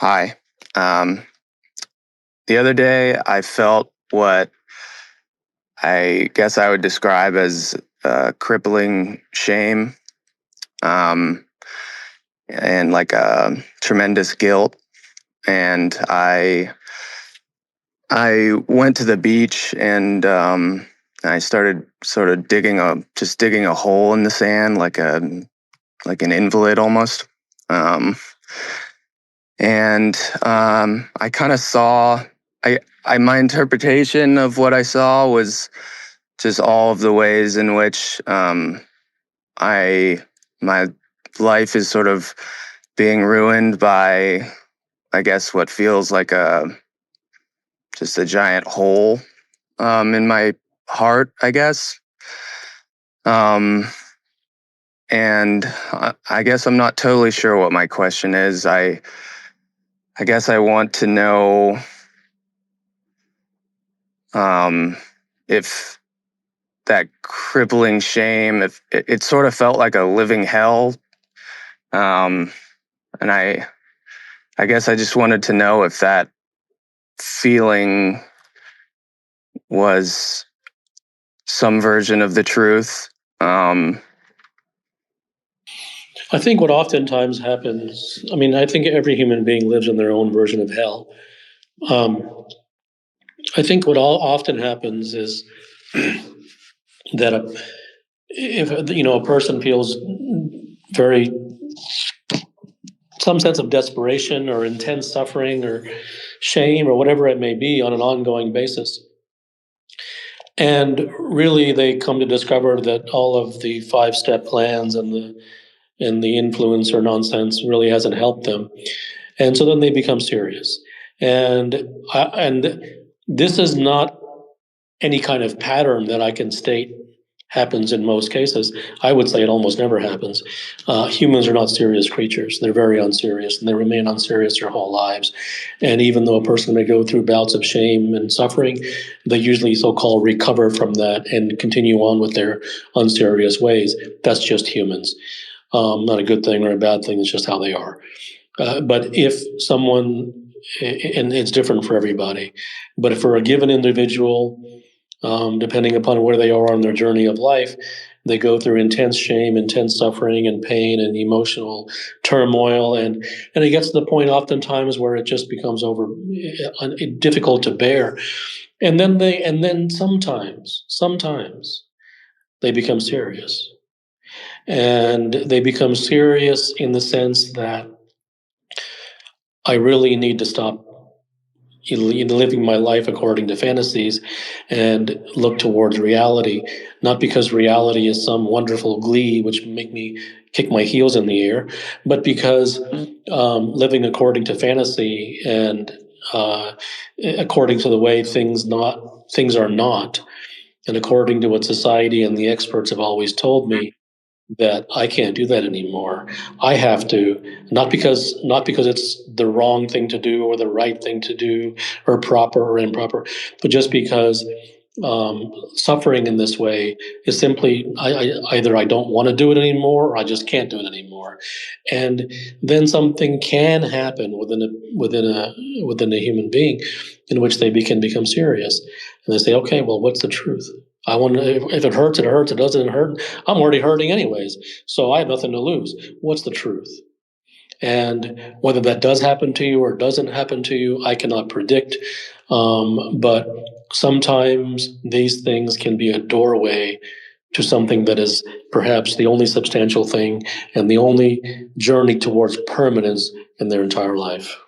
Hi. Um, the other day, I felt what I guess I would describe as crippling shame, um, and like a tremendous guilt. And I went to the beach and I started sort of digging a hole in the sand, like an invalid almost. Um, and I kind of saw. My interpretation of what I saw was just all of the ways in which I my life is sort of being ruined by, I guess, what feels like a just a giant hole in my heart, I guess. Um, and I guess I'm not totally sure what my question is. I guess I want to know if that crippling shame, if it sort of felt like a living hell. Um, and I guess I just wanted to know if that feeling was some version of the truth. I think what oftentimes happens, I think every human being lives in their own version of hell. Um, I think what often happens is that if a person feels very some sense of desperation or intense suffering or shame or whatever it may be on an ongoing basis, and really they come to discover that all of the 5-step plans and the influence or nonsense really hasn't helped them. And so then they become serious. And this is not any kind of pattern that I can state happens in most cases. I would say it almost never happens. Humans are not serious creatures. They're very unserious, and they remain unserious their whole lives. And even though a person may go through bouts of shame and suffering, they usually so-called recover from that and continue on with their unserious ways. That's just humans. Not a good thing or a bad thing. It's just how they are. But if someone, and it's different for everybody, but if for a given individual, depending upon where they are on their journey of life, they go through intense shame, intense suffering, and pain, and emotional turmoil, and it gets to the point oftentimes where it just becomes difficult to bear, and then sometimes they become serious, and they become serious in the sense that I really need to stop living my life according to fantasies and look towards reality, not because reality is some wonderful glee which make me kick my heels in the air, but because living according to fantasy and according to the way things are not, and according to what society and the experts have always told me, that I can't do that anymore. I have to, not because it's the wrong thing to do or the right thing to do or proper or improper, but just because suffering in this way is simply either I don't want to do it anymore or I just can't do it anymore, and then something can happen within a human being in which they can become serious, and they say, okay, well, what's the truth? I want to, if it hurts, it hurts. It doesn't hurt. I'm already hurting anyways, so I have nothing to lose. What's the truth? And whether that does happen to you or doesn't happen to you, I cannot predict. But sometimes these things can be a doorway to something that is perhaps the only substantial thing and the only journey towards permanence in their entire life.